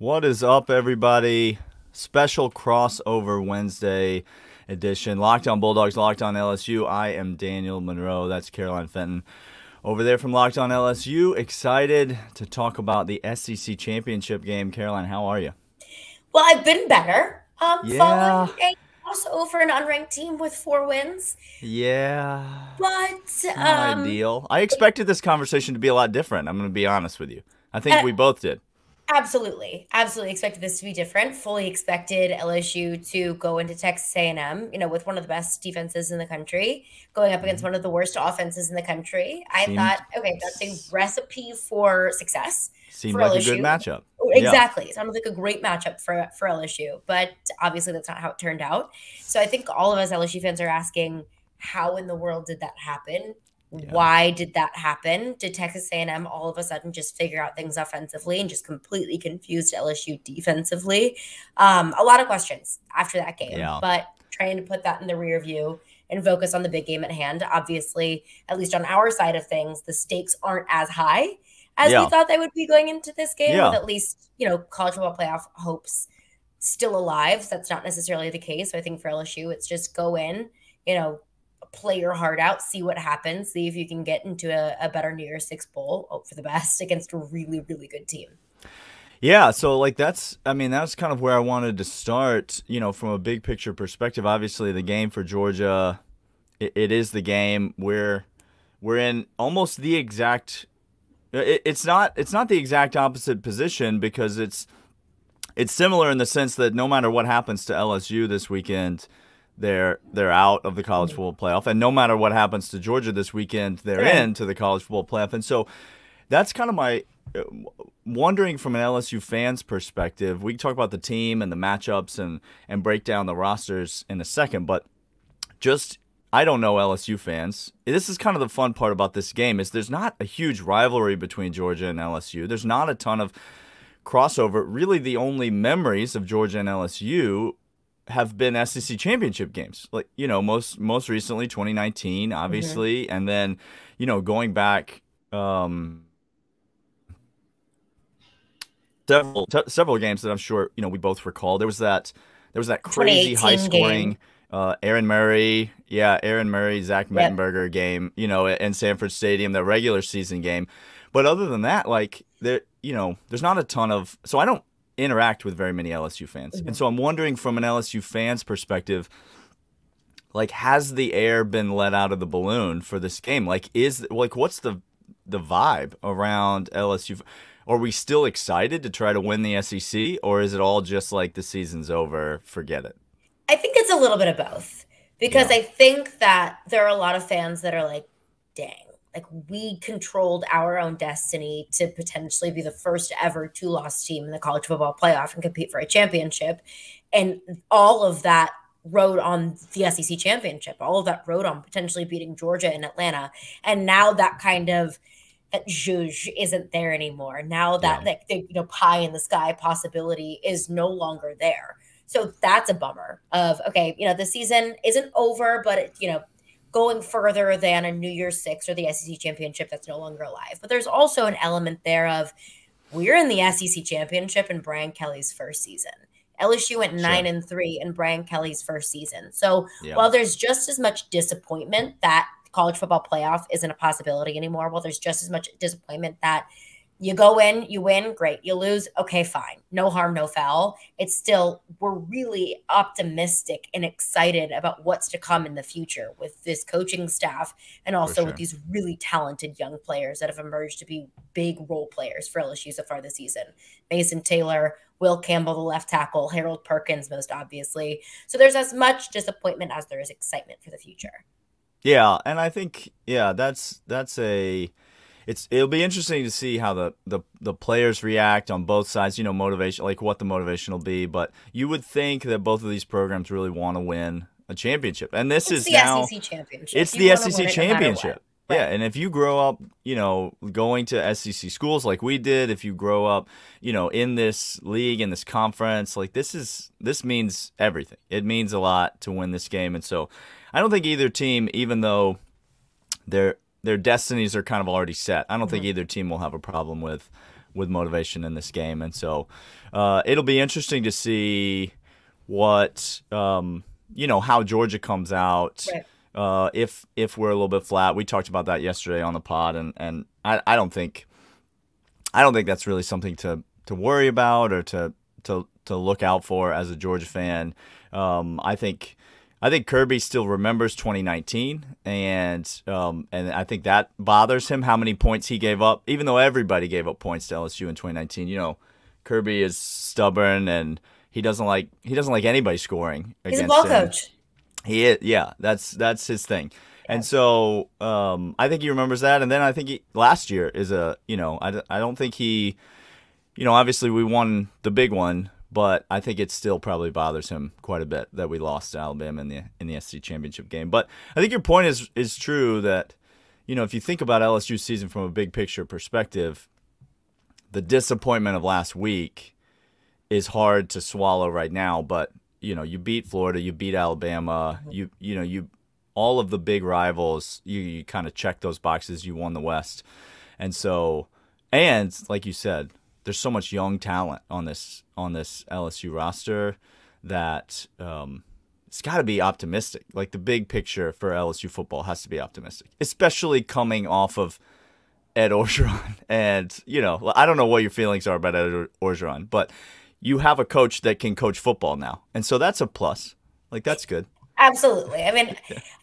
What is up, everybody? Special crossover Wednesday edition. Locked on Bulldogs, Locked on LSU. I am Daniel Monroe. That's Caroline Fenton. Over there from Locked on LSU. Excited to talk about the SEC championship game. Caroline, how are you? Well, I've been better. Yeah, Following a crossover, an unranked team with 4 wins, yeah. but Not ideal. I expected this conversation to be a lot different. I'm going to be honest with you. I think uh, we both did. absolutely expected this to be different. Fully expected LSU to go into Texas A&M, with one of the best defenses in the country, going up against Mhm. one of the worst offenses in the country. I thought, Seemed okay, that's a recipe for success seemed for like a good LSU. matchup. Yeah. Exactly. It sounded like a great matchup for LSU, but obviously that's not how it turned out. So I think all of us LSU fans are asking, how in the world did that happen? Yeah. Why did that happen? Did Texas A&M all of a sudden just figure out things offensively and just completely confused LSU defensively? A lot of questions after that game, Yeah. but trying to put that in the rear view and focus on the big game at hand. Obviously, at least on our side of things, the stakes aren't as high as we Yeah. thought they would be going into this game, with Yeah. at least, college football playoff hopes still alive. So that's not necessarily the case. So I think for LSU, it's just go in, you know, play your heart out, see what happens, see if you can get into a better New Year's Six bowl, hope for the best against a really, really good team. Yeah, so like that's kind of where I wanted to start, from a big picture perspective. Obviously, the game for Georgia, it is the game where we're in almost the exact it's not the exact opposite position because it's similar in the sense that no matter what happens to LSU this weekend, they're out of the college Mhm. football playoff, and no matter what happens to Georgia this weekend, they're They're in. into the college football playoff. And so that's kind of my wondering from an LSU fan's perspective. We can talk about the team and the matchups and break down the rosters in a second, but just I don't know LSU fans. This is kind of the fun part about this game is there's not a huge rivalry between Georgia and LSU. There's not a ton of crossover. Really, the only memories of Georgia and LSU have been SEC championship games. Like, most recently 2019, Mhm. obviously, and then, going back um several games that I'm sure we both recall. There was that crazy high 2018 game. scoring Aaron Murray, Zach Yep. Mettenberger game, in Sanford Stadium, the regular season game. But other than that, like there's not a ton of. So I don't interact with very many LSU fans, and Mhm. so I'm wondering from an LSU fan's perspective, like has the air been let out of the balloon for this game? What's the vibe around LSU? Are we still excited to try to win the SEC, or is it all just like the season's over, forget it? I think it's a little bit of both because Yeah, I think that there are a lot of fans that are like, dang, like we controlled our own destiny to potentially be the first ever two-loss team in the college football playoff and compete for a championship. And all of that rode on the SEC championship, all of that rode on potentially beating Georgia and Atlanta. And now that kind of that zhuzh isn't there anymore. Now yeah, that the pie in the sky possibility is no longer there. So that's a bummer of, okay, the season isn't over, but going further than a New Year's Six or the SEC championship that's no longer alive. But there's also an element there of we're in the SEC championship in Brian Kelly's first season. LSU went nine sure, and three in Brian Kelly's first season. So yeah, while there's just as much disappointment that college football playoff isn't a possibility anymore, while there's just as much disappointment that you go in, you win, great. You lose, okay, fine. No harm, no foul. It's still, we're really optimistic and excited about what's to come in the future with this coaching staff and for also with sure. these really talented young players that have emerged to be big role players for LSU so far this season. Mason Taylor, Will Campbell, the left tackle, Harold Perkins, most obviously. So there's as much disappointment as there is excitement for the future. Yeah, and I think that's it'll be interesting to see how the players react on both sides, motivation, like what the motivation will be, but you would think that both of these programs really want to win a championship. And this It's is the now SEC championship. it's You the want to win SEC it no matter what. championship. Yeah, Right. and if you grow up, going to SEC schools like we did, if you grow up, in this league, in this conference, like this means everything. It means a lot to win this game. And so I don't think either team, even though their destinies are kind of already set, I don't think Mhm. either team will have a problem with with motivation in this game. And so it'll be interesting to see what how Georgia comes out. Right. If we're a little bit flat. We talked about that yesterday on the pod, and I don't think that's really something to worry about or to look out for as a Georgia fan. I think Kirby still remembers 2019, and I think that bothers him, how many points he gave up, even though everybody gave up points to LSU in 2019. Kirby is stubborn, and he doesn't like anybody scoring He's against a ball him. coach. He is, yeah, that's his thing. And so I think he remembers that, and then I think last year is I don't think he, obviously we won the big one, but I think it still probably bothers him quite a bit that we lost to Alabama in the SEC championship game. But I think your point is true that, if you think about LSU's season from a big picture perspective, the disappointment of last week is hard to swallow right now. But you beat Florida, you beat Alabama, you all of the big rivals, you kind of check those boxes. You won the West, and like you said, there's so much young talent on this LSU roster that it's got to be optimistic. Like the big picture for LSU football has to be optimistic, especially coming off of Ed Orgeron. And I don't know what your feelings are about Ed Orgeron, but you have a coach that can coach football now, and so that's a plus. Like that's good. Absolutely. I mean,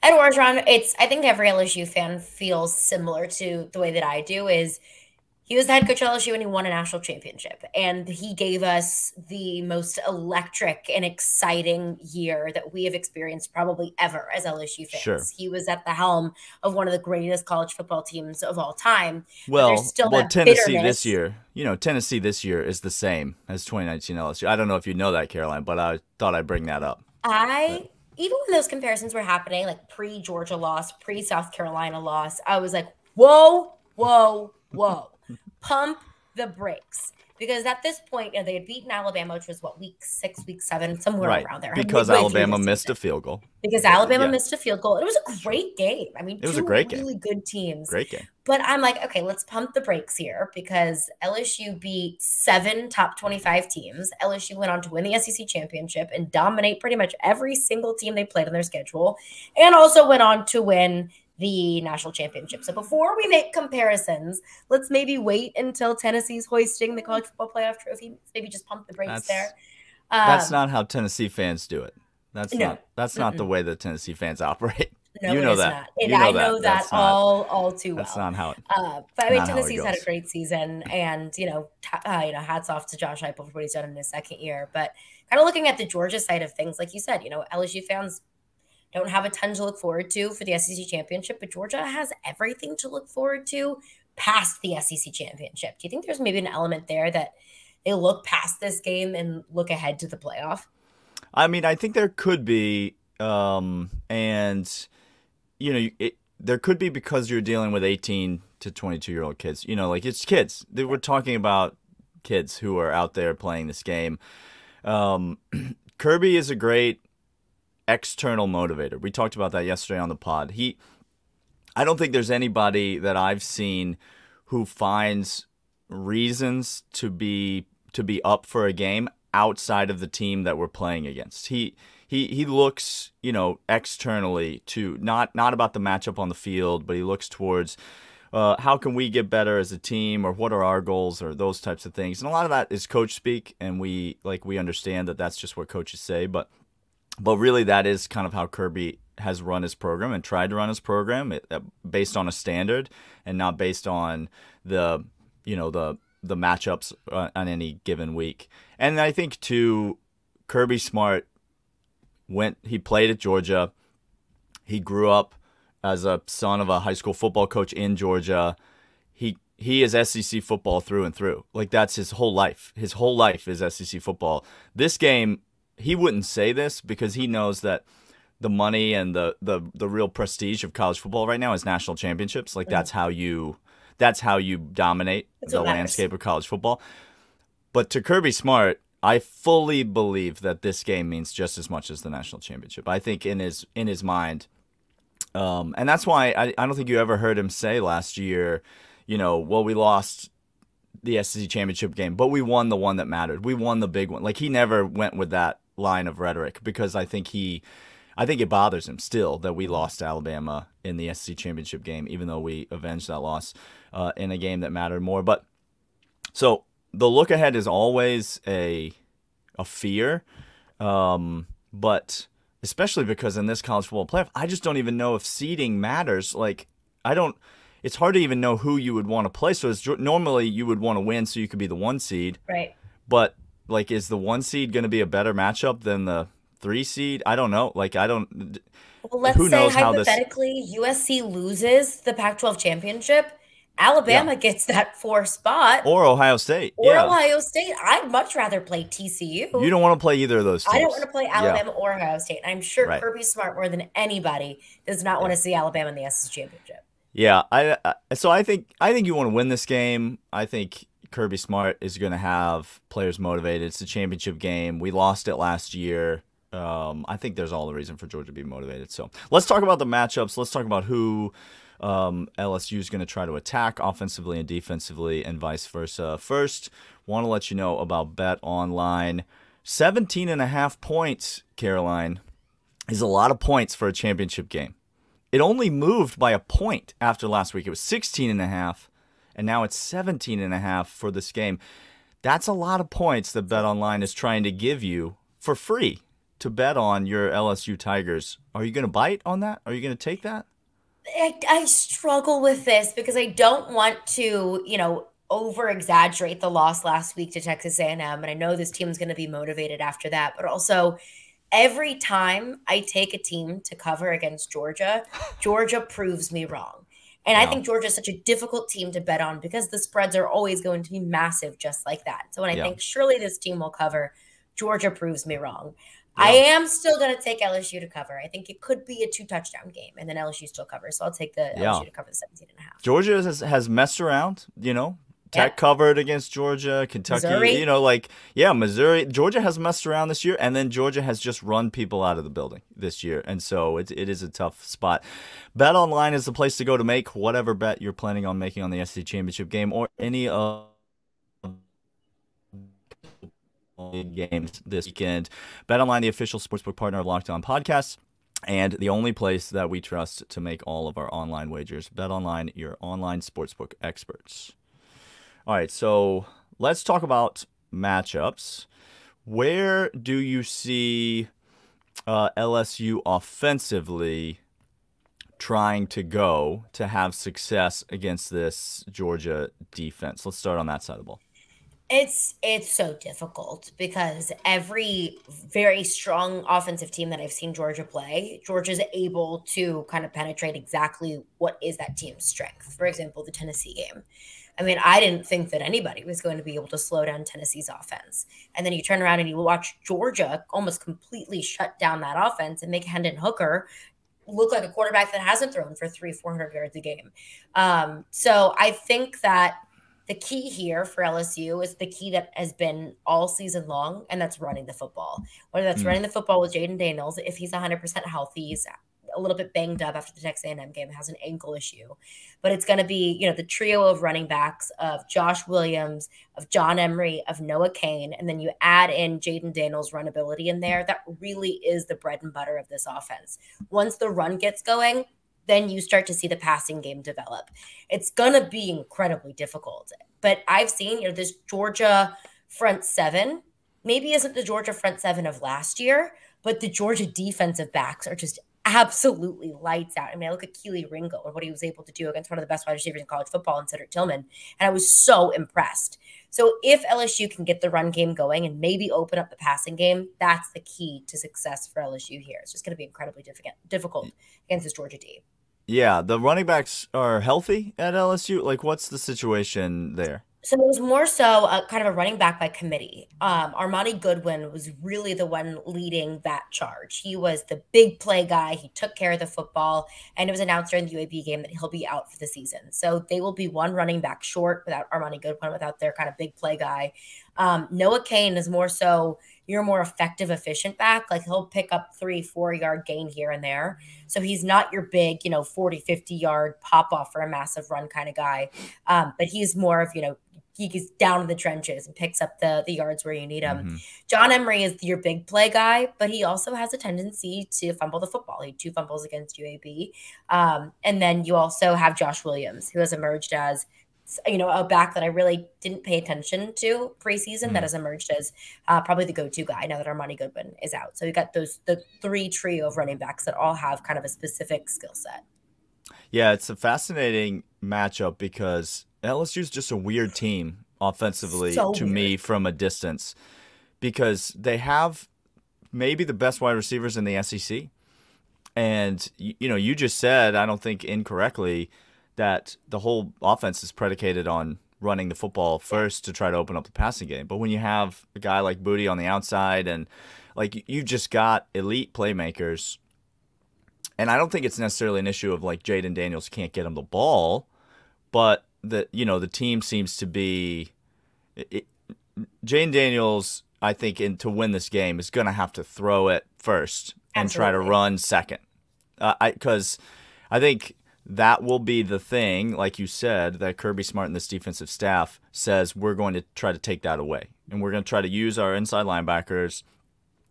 Ed Orgeron, I think every LSU fan feels similar to the way that I do. Is he was the head coach at LSU and he won a national championship, and he gave us the most electric and exciting year that we have experienced probably ever as LSU fans. Sure. He was at the helm of one of the greatest college football teams of all time. Well, Tennessee bitterness. this year, Tennessee this year is the same as 2019 LSU. I don't know if you know that, Caroline, but I thought I'd bring that up. Even when those comparisons were happening, like pre-Georgia loss, pre-South Carolina loss, I was like, whoa, whoa, whoa. Pump the brakes. Because at this point, they had beaten Alabama, which was week 6, week 7, somewhere around there. Because Alabama missed a field goal. Alabama missed a field goal. It was a great game. I mean, it was a great game. Really good teams. Great game. But I'm like, okay, let's pump the brakes here because LSU beat 7 top 25 teams. LSU went on to win the SEC championship and dominate pretty much every single team they played on their schedule, and also went on to win the national championship. So before we make comparisons, let's maybe wait until Tennessee's hoisting the college football playoff trophy. Maybe just pump the brakes there. That's not how Tennessee fans do it. That's not the way that Tennessee fans operate. No, you know that. And I know that all too well. That's not how it. But I mean, Tennessee's had a great season, and hats off to Josh Heupel for what he's done in his second year. But kind of looking at the Georgia side of things, like you said, LSU fans don't have a ton to look forward to for the SEC championship, but Georgia has everything to look forward to past the SEC championship. Do you think there's maybe an element there that they look past this game and look ahead to the playoff? I mean, I think there could be, there could be because you're dealing with 18 to 22-year-old kids. It's kids. We're talking about kids who are out there playing this game. Kirby is a great external motivator. We talked about that yesterday on the pod. I don't think there's anybody that I've seen who finds reasons to be up for a game outside of the team that we're playing against. He looks, externally to not about the matchup on the field, but he looks towards how can we get better as a team, or what are our goals, or those types of things. And a lot of that is coach speak, and we understand that that's just what coaches say, but really that is kind of how Kirby has run his program and tried to run his program, based on a standard and not based on the matchups on any given week. And I think too, Kirby Smart he played at Georgia. He grew up as a son of a high school football coach in Georgia. He is SEC football through and through. Like that's his whole life. His whole life is SEC football. This game, he wouldn't say this because he knows that the money and the real prestige of college football right now is national championships. Like that's how you dominate the landscape of college football. But to Kirby Smart, I fully believe that this game means just as much as the national championship. I think in his mind, and that's why I don't think you ever heard him say last year, well, we lost the SEC championship game, but we won the one that mattered. We won the big one. Like, he never went with that line of rhetoric because I think it bothers him still that we lost to Alabama in the SEC championship game, even though we avenged that loss in a game that mattered more. But so the look ahead is always a fear, but especially because in this college football playoff, I just don't even know if seeding matters. Like, it's hard to even know who you would want to play. So normally you would want to win so you could be the 1 seed. Right. But, like, is the 1 seed going to be a better matchup than the 3 seed? I don't know. Like, well, let's say hypothetically USC loses the Pac-12 championship. Alabama gets that 4 spot. Or Ohio State. Ohio State. I'd much rather play TCU. You don't want to play either of those teams. I don't want to play Alabama or Ohio State. I'm sure Kirby Smart, more than anybody, does not want to see Alabama in the SEC championship. Yeah, so I think you want to win this game. I think Kirby Smart is going to have players motivated. It's a championship game. We lost it last year. I think there's all the reason for Georgia to be motivated. So let's talk about the matchups. Let's talk about who LSU is going to try to attack offensively and defensively and vice versa. First, want to let you know about BetOnline. 17.5 points, Caroline, is a lot of points for a championship game. It only moved by a point after last week. It was 16.5, and now it's 17.5 for this game. That's a lot of points that BetOnline is trying to give you for free to bet on your LSU Tigers. Are you going to bite on that? Are you going to take that? I struggle with this because I don't want to, over-exaggerate the loss last week to Texas A&M, and I know this team is going to be motivated after that, but also every time I take a team to cover against Georgia, Georgia proves me wrong. And I think Georgia is such a difficult team to bet on because the spreads are always going to be massive just like that. So when I think surely this team will cover, Georgia proves me wrong. I am still going to take LSU to cover. I think it could be a 2-touchdown game, and then LSU still covers. So I'll take the LSU to cover the 17.5. Georgia has messed around, Tech covered against Georgia, Kentucky, Missouri. Missouri. Georgia has messed around this year, and then Georgia has just run people out of the building this year. And so it is a tough spot. BetOnline is the place to go to make whatever bet you're planning on making on the SEC championship game or any of games this weekend. BetOnline, the official sportsbook partner of Locked On Podcasts, and the only place that we trust to make all of our online wagers. BetOnline, your online sportsbook experts. All right, so let's talk about matchups. Where do you see LSU offensively trying to go to have success against this Georgia defense? Let's start on that side of the ball. It's so difficult because every very strong offensive team that I've seen Georgia play, Georgia's able to kind of penetrate exactly what is that team's strength. For example, the Tennessee game. I mean, I didn't think that anybody was going to be able to slow down Tennessee's offense. And then you turn around and you watch Georgia almost completely shut down that offense and make Hendon Hooker look like a quarterback that hasn't thrown for 300-400 yards a game. So I think that the key here for LSU is the key that has been all season long, and that's running the football. Whether that's running the football with Jaden Daniels, if he's 100% healthy, he's a little bit banged up after the Texas A&M game, has an ankle issue. But it's going to be, the trio of running backs of Josh Williams, of John Emery, of Noah Cain, and then you add in Jaden Daniels' runability in there. That really is the bread and butter of this offense. Once the run gets going, then you start to see the passing game develop. It's going to be incredibly difficult. But I've seen, this Georgia front seven maybe isn't the Georgia front seven of last year, but the Georgia defensive backs are just absolutely lights out. I mean, I look at Keely Ringo and what he was able to do against one of the best wide receivers in college football in Cedric Tillman, and I was so impressed. So if LSU can get the run game going and maybe open up the passing game, that's the key to success for LSU here. It's just going to be incredibly difficult against this Georgia D. Yeah, the running backs are healthy at LSU. Like, what's the situation there? So it was more so kind of a running back by committee. Armani Goodwin was really the one leading that charge. He was the big play guy. He took care of the football, and it was announced during the UAB game that he'll be out for the season. So they will be one running back short without Armani Goodwin, without their kind of big play guy. Noah Cain is more so your more effective, efficient back. Like, he'll pick up 3-4 yard gain here and there. So he's not your big, 40, 50 yard pop off for a massive run kind of guy. But he's more of, he's down in the trenches and picks up the yards where you need him. Mm-hmm. John Emery is your big play guy, but he also has a tendency to fumble the football. He had 2 fumbles against UAB. And then you also have Josh Williams, who has emerged as, a back that I really didn't pay attention to preseason that has emerged as probably the go-to guy now that Armani Goodwin is out. So you got the 3 trio of running backs that all have kind of a specific skill set. Yeah, it's a fascinating matchup because LSU is just a weird team offensively me from a distance, because they have maybe the best wide receivers in the SEC. And, you just said, I don't think incorrectly, that the whole offense is predicated on running the football first to try to open up the passing game. But when you have a guy like Booty on the outside and like you just got elite playmakers, and I don't think it's necessarily an issue of like Jaden Daniels can't get him the ball, but the team seems to be Jaden Daniels, I think, to win this game is going to have to throw it first and try to run second. Because I think that will be the thing, like you said, that Kirby Smart and this defensive staff says we're going to try to take that away. And we're going to try to use our inside linebackers,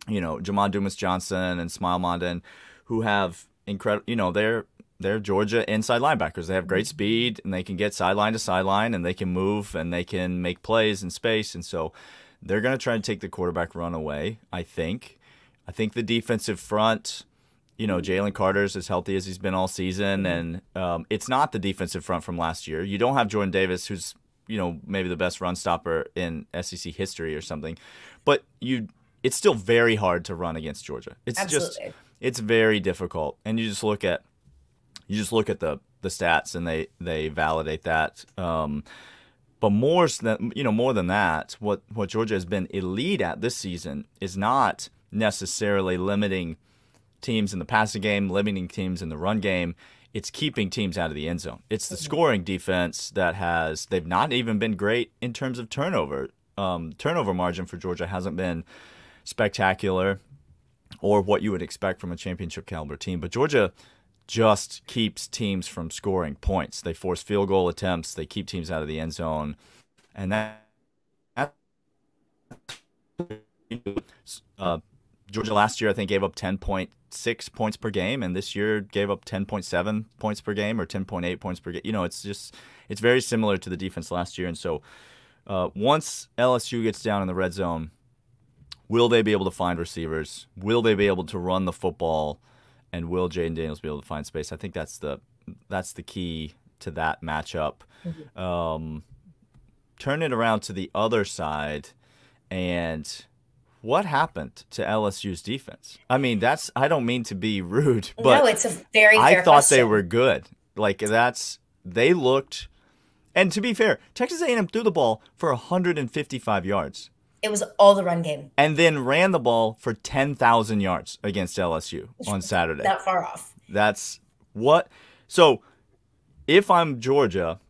Jamon Dumas-Johnson and Smile Mondin, who have incredible, they're Georgia inside linebackers. They have great speed, and they can get sideline to sideline, and they can move, and they can make plays in space. And so they're going to try to take the quarterback run away, I think. I think the defensive front, Jalen Carter's as healthy as he's been all season, and it's not the defensive front from last year. You don't have Jordan Davis, who's, maybe the best run stopper in SEC history or something. But it's still very hard to run against Georgia. It's very difficult. And you just look at the stats, and they validate that. But more than that, what Georgia has been elite at this season is not necessarily limiting teams in the passing game, limiting teams in the run game. It's keeping teams out of the end zone. It's the scoring defense they've not even been great in terms of turnover. Turnover margin for Georgia hasn't been spectacular or what you would expect from a championship caliber team. But Georgia just keeps teams from scoring points. They force field goal attempts. They keep teams out of the end zone. And Georgia last year, I think, gave up 10.6 points per game, and this year gave up 10.7 points per game or 10.8 points per game. It's very similar to the defense last year. And so once LSU gets down in the red zone, will they be able to find receivers? Will they be able to run the football? And will Jaden Daniels be able to find space? I think that's the key to that matchup. Turn it around to the other side, and what happened to LSU's defense? I mean, I don't mean to be rude, but no, it's a very fair I thought question. they were good. Like they looked, and to be fair, Texas A&M threw the ball for 155 yards. It was all the run game. And then ran the ball for 10,000 yards against LSU on Saturday. Not far off. That's what. So if I'm Georgia,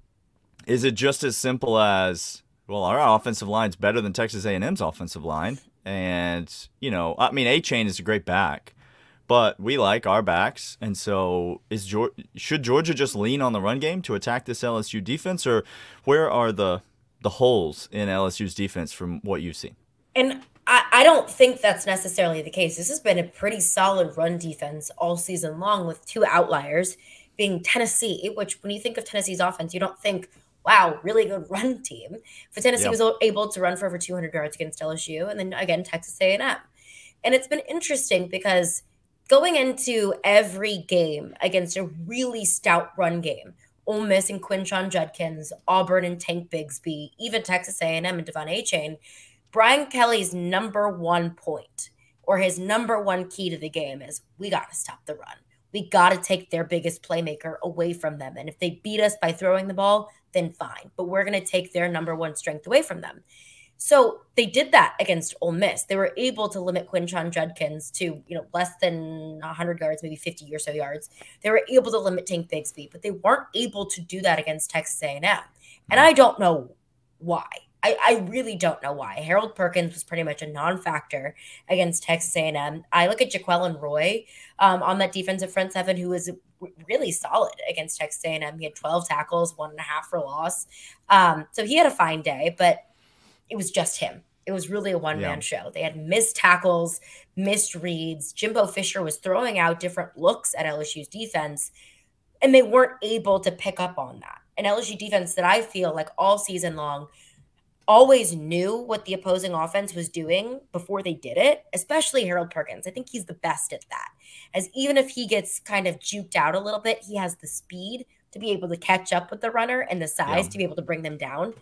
is it just as simple as, well, our offensive line's better than Texas A&M's offensive line? And, A-Chain is a great back, but we like our backs. And so should Georgia just lean on the run game to attack this LSU defense? Or where are the holes in LSU's defense from what you've seen? And I don't think that's necessarily the case. This has been a pretty solid run defense all season long, with 2 outliers being Tennessee, which when you think of Tennessee's offense, you don't think, wow, really good run team. But Tennessee was able to run for over 200 yards against LSU, and then again, Texas A&M. And it's been interesting because going into every game against a really stout run game, Ole Miss and Quinshon Judkins, Auburn and Tank Bigsby, even Texas A&M and Devon A-Chain, Brian Kelly's number one point or his number one key to the game is we got to stop the run. We got to take their biggest playmaker away from them. And if they beat us by throwing the ball, then fine. But we're going to take their number one strength away from them. So they did that against Ole Miss. They were able to limit Quinshon Judkins to, less than 100 yards, maybe 50 or so yards. They were able to limit Tank Bigsby, but they weren't able to do that against Texas A&M. And I don't know why. I really don't know why. Harold Perkins was pretty much a non-factor against Texas A&M. I look at Jaquelin Roy on that defensive front seven, who was really solid against Texas A&M. He had 12 tackles, 1.5 for loss. So he had a fine day, but it was just him. It was really a one-man show. They had missed tackles, missed reads. Jimbo Fisher was throwing out different looks at LSU's defense, and they weren't able to pick up on that. An LSU defense that I feel like all season long always knew what the opposing offense was doing before they did it, especially Harold Perkins. I think he's the best at that. As even if he gets kind of juked out a little bit, he has the speed to be able to catch up with the runner and the size to be able to bring them down.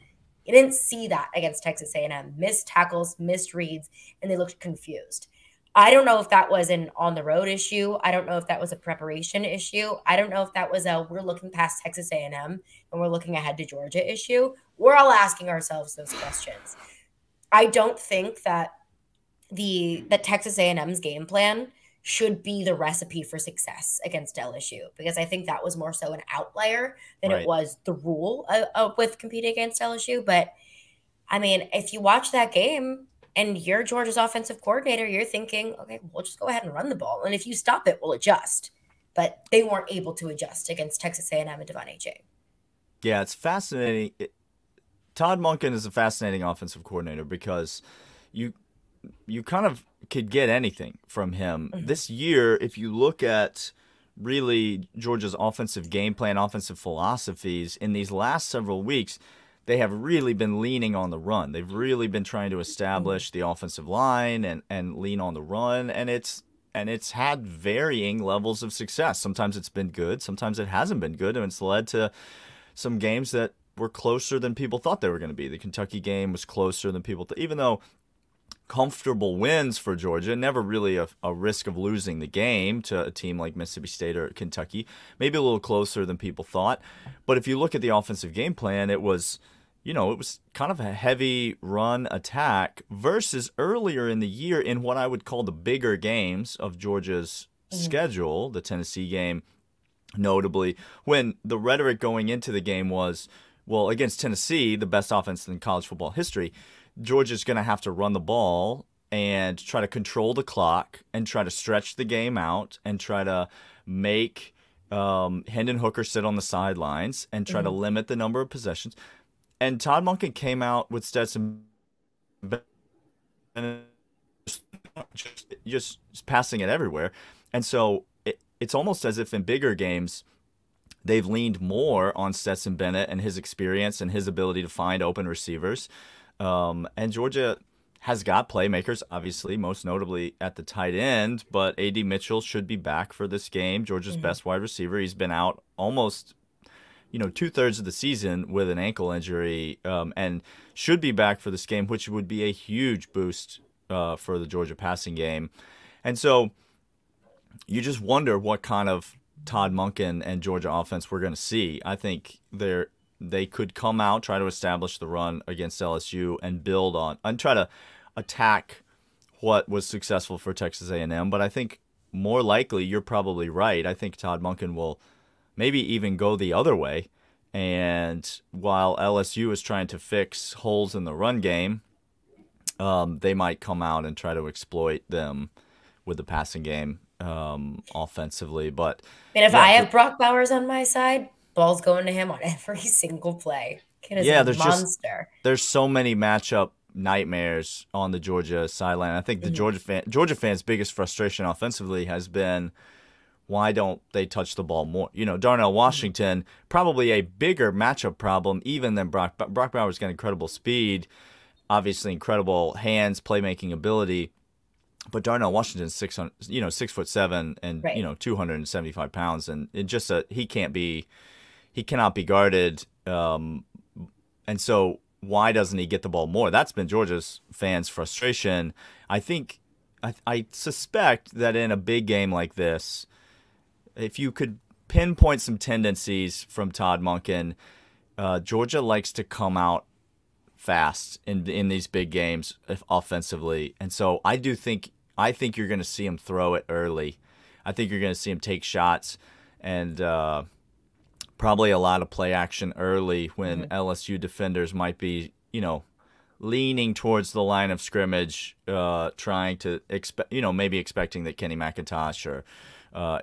You didn't see that against Texas A&M. Missed tackles, missed reads, and they looked confused. I don't know if that was an on-the-road issue. I don't know if that was a preparation issue. I don't know if that was a we're looking past Texas A&M and we're looking ahead to Georgia issue. We're all asking ourselves those questions. I don't think that that Texas A&M's game plan should be the recipe for success against LSU, because I think that was more so an outlier than it was the rule with competing against LSU. But, I mean, if you watch that game – and you're Georgia's offensive coordinator, you're thinking, okay, we'll just go ahead and run the ball. And if you stop it, we'll adjust. But they weren't able to adjust against Texas A&M and Devon A.J. Yeah, it's fascinating. Todd Monken is a fascinating offensive coordinator because you kind of could get anything from him. This year, if you look at really Georgia's offensive game plan, offensive philosophies in these last several weeks, they have really been leaning on the run. They've really been trying to establish the offensive line and lean on the run, and it's had varying levels of success. Sometimes it's been good, sometimes it hasn't been good, and it's led to some games that were closer than people thought they were going to be. The Kentucky game was closer than people thought, even though comfortable wins for Georgia, never really a risk of losing the game to a team like Mississippi State or Kentucky, maybe a little closer than people thought. But if you look at the offensive game plan, it was kind of a heavy run attack versus earlier in the year in what I would call the bigger games of Georgia's schedule, the Tennessee game, notably, when the rhetoric going into the game was, well, against Tennessee, the best offense in college football history, Georgia's going to have to run the ball and try to control the clock and try to stretch the game out and try to make Hendon Hooker sit on the sidelines and try to limit the number of possessions. And Todd Monken came out with Stetson just passing it everywhere. And so it's almost as if in bigger games, they've leaned more on Stetson Bennett and his experience and his ability to find open receivers. And Georgia has got playmakers, obviously, most notably at the tight end, but A.D. Mitchell should be back for this game, Georgia's best wide receiver. He's been out almost 2/3 of the season with an ankle injury, and should be back for this game, which would be a huge boost for the Georgia passing game. And so you just wonder what kind of Todd Monken and Georgia offense we're going to see. I think they could come out, try to establish the run against LSU and build on and try to attack what was successful for Texas A&M. But I think more likely, you're probably right. I think Todd Monken will maybe even go the other way. And while LSU is trying to fix holes in the run game, they might come out and try to exploit them with the passing game offensively. But if I have Brock Bowers on my side, ball's going to him on every single play. Kid is a monster. There's so many matchup nightmares on the Georgia sideline. I think the Georgia fans' biggest frustration offensively has been, why don't they touch the ball more? Darnell Washington, probably a bigger matchup problem even than Brock. Brock Bowers got incredible speed, obviously incredible hands, playmaking ability. But Darnell Washington's 6'7" and 275 pounds, and it just he cannot be guarded. And so why doesn't he get the ball more? That's been Georgia's fans' frustration. I suspect that in a big game like this, if you could pinpoint some tendencies from Todd Monken, Georgia likes to come out fast in these big games offensively, and so I think you're going to see him throw it early. I think you're going to see him take shots and probably a lot of play action early when LSU defenders might be leaning towards the line of scrimmage, trying to maybe expecting that Kenny McIntosh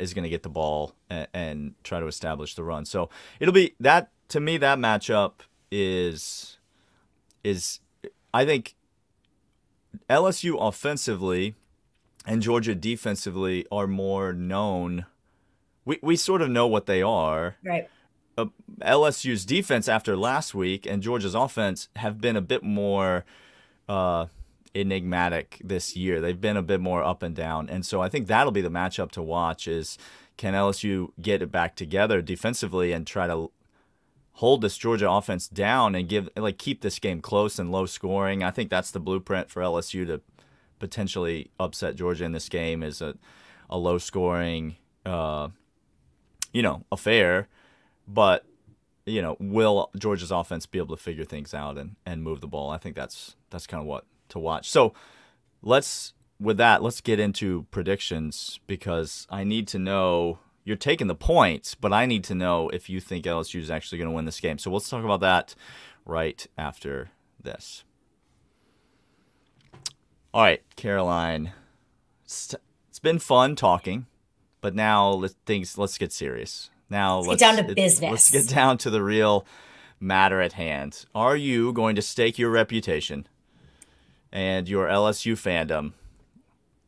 is going to get the ball and try to establish the run. So it'll be that, to me, that matchup is I think LSU offensively and Georgia defensively are more known. We sort of know what they are. Right. LSU's defense after last week and Georgia's offense have been a bit more enigmatic this year. They've been a bit more up and down. And so I think that'll be the matchup to watch is, can LSU get it back together defensively and try to hold this Georgia offense down and keep this game close and low scoring. I think that's the blueprint for LSU to potentially upset Georgia in this game, is a low scoring affair. But, will Georgia's offense be able to figure things out and move the ball? I think that's kind of what to watch. So let's get into predictions, because I need to know, you're taking the points, but I need to know if you think LSU is actually going to win this game. So let's talk about that right after this. All right, Caroline, it's been fun talking, but now let's get serious. Now let's get down to business. Let's get down to the real matter at hand. Are you going to stake your reputation and your LSU fandom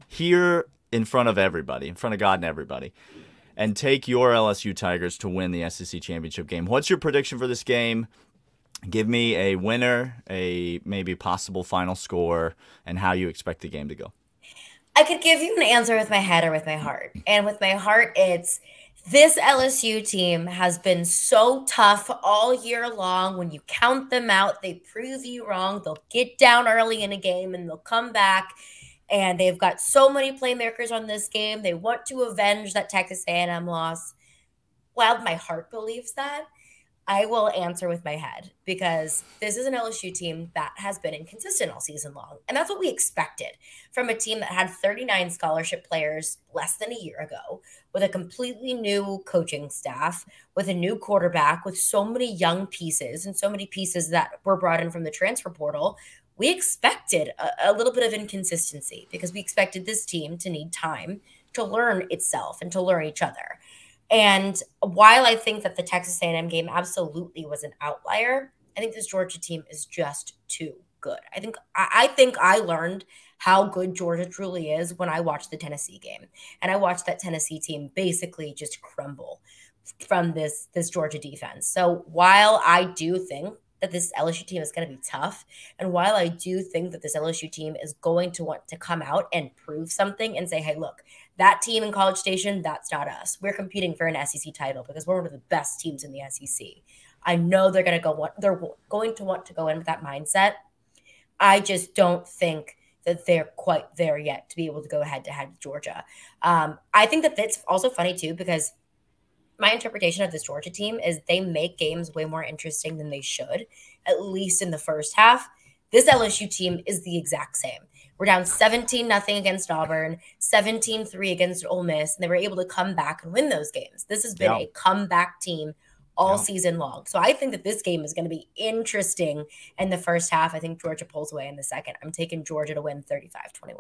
here in front of everybody, in front of God and everybody, and take your LSU Tigers to win the SEC championship game? What's your prediction for this game? Give me a winner, a maybe possible final score, and how you expect the game to go. I could give you an answer with my head or with my heart. And with my heart, it's this LSU team has been so tough all year long. When you count them out, they prove you wrong. They'll get down early in a game and they'll come back. And they've got so many playmakers on this game. They want to avenge that Texas A&M loss. While my heart believes that, I will answer with my head, because this is an LSU team that has been inconsistent all season long. And that's what we expected from a team that had 39 scholarship players less than a year ago, with a completely new coaching staff, with a new quarterback, with so many young pieces and so many pieces that were brought in from the transfer portal. We expected a little bit of inconsistency, because we expected this team to need time to learn itself and to learn each other. And while I think that the Texas A&M game absolutely was an outlier, I think this Georgia team is just too good. I think I learned how good Georgia truly is when I watched the Tennessee game. And I watched that Tennessee team basically just crumble from this Georgia defense. So while I do think that this LSU team is going to be tough, and while I do think that this LSU team is going to want to come out and prove something and say, hey, look, that team in College Station, that's not us. We're competing for an SEC title because we're one of the best teams in the SEC. I know they're going to want to go in with that mindset. I just don't think that they're quite there yet to be able to go head-to-head with Georgia. I think that that's also funny, too, because my interpretation of this Georgia team is they make games way more interesting than they should, at least in the first half. This LSU team is the exact same. We're down 17-0 against Auburn, 17-3 against Ole Miss, and they were able to come back and win those games. This has been a comeback team all season long. So I think that this game is going to be interesting in the first half. I think Georgia pulls away in the second. I'm taking Georgia to win 35-21.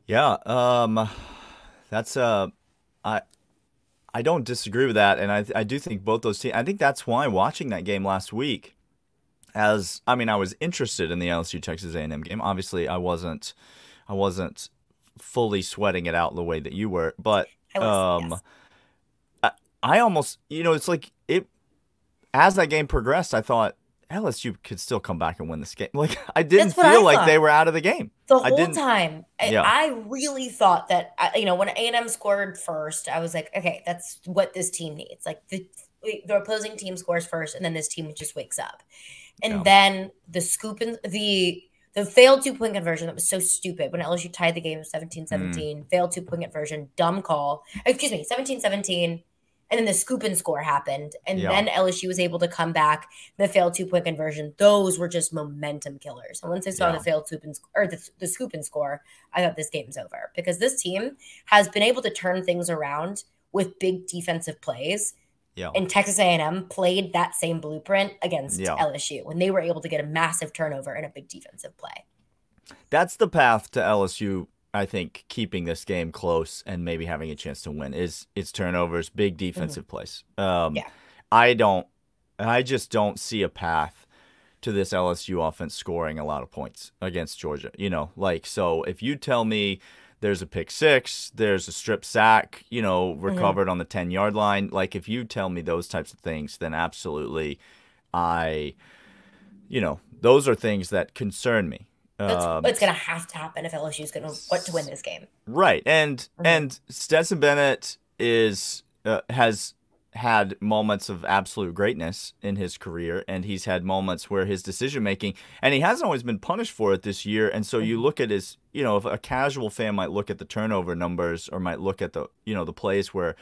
Yeah, that's I don't disagree with that, and I do think both those teams. I think that's why watching that game last week, I was interested in the LSU Texas A&M game. Obviously, I wasn't fully sweating it out the way that you were, but yes. I almost, it's like it. As that game progressed, I thought LSU could still come back and win this game. Like, I didn't feel like they were out of the game the whole time. I really thought that, when A&M scored first, I was like, okay, that's what this team needs. Like the opposing team scores first, and then this team just wakes up. And then the scoop and the failed 2-point conversion that was so stupid when LSU tied the game 17-17, failed 2-point conversion, dumb call. 17-17. And then the scoop and score happened. And then LSU was able to come back. The failed 2-point conversion, those were just momentum killers. And once I saw the failed scoop and score, I thought this game's over. Because this team has been able to turn things around with big defensive plays Yeah. And Texas A&M played that same blueprint against Yeah. LSU when they were able to get a massive turnover and a big defensive play. That's the path to LSU, I think, keeping this game close and maybe having a chance to win is its turnovers, big defensive plays. Yeah. I just don't see a path to this LSU offense scoring a lot of points against Georgia. So if you tell me there's a pick six, there's a strip sack, recovered on the 10-yard line, like if you tell me those types of things, then absolutely those are things that concern me. It's going to have to happen if LSU is going to want to win this game. Right. And Stetson Bennett has had moments of absolute greatness in his career, and he's had moments where his decision making, and he hasn't always been punished for it this year. And so you look at his, if a casual fan might look at the turnover numbers or might look at the, the plays where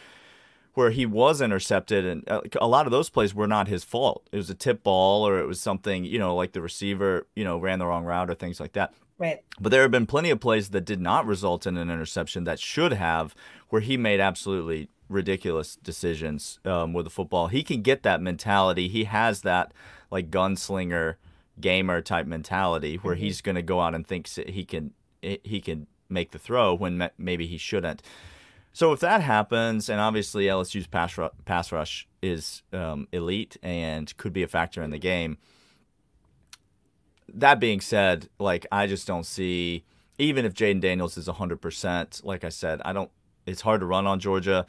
he was intercepted, and a lot of those plays were not his fault. It was a tip ball, or it was something, like the receiver, ran the wrong route or things like that. Right. But there have been plenty of plays that did not result in an interception that should have, where he made absolutely ridiculous decisions with the football. He can get that mentality. He has that like gunslinger gamer type mentality where he's going to go out and think he can make the throw when maybe he shouldn't. So if that happens, and obviously LSU's pass rush is elite and could be a factor in the game. That being said, like I just don't see, even if Jaden Daniels is 100%, like I said, it's hard to run on Georgia.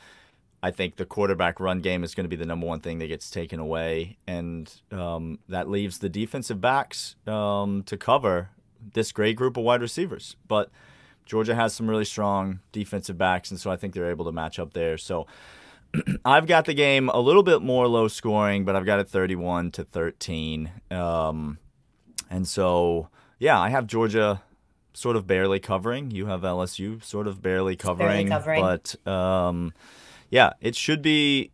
I think the quarterback run game is going to be the number one thing that gets taken away, and that leaves the defensive backs to cover this great group of wide receivers. But Georgia has some really strong defensive backs, and so I think they're able to match up there. So I've got the game a little bit more low scoring, but I've got it 31-13. And so, yeah, I have Georgia sort of barely covering. You have LSU sort of barely covering. But yeah, it should be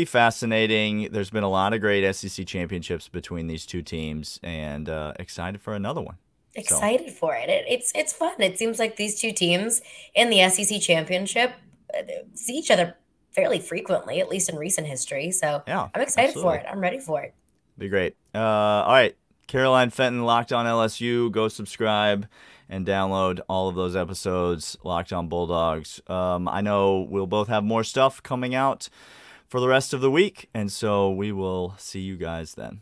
fascinating. There's been a lot of great SEC championships between these two teams, and excited for another one. Excited for it. It's fun. It seems like these two teams in the SEC championship see each other fairly frequently, at least in recent history. So yeah, I'm excited for it. I'm ready for it. Be great. All right. Caroline Fenton, Locked On LSU. Go subscribe and download all of those episodes. Locked On Bulldogs. I know we'll both have more stuff coming out for the rest of the week, and so we will see you guys then.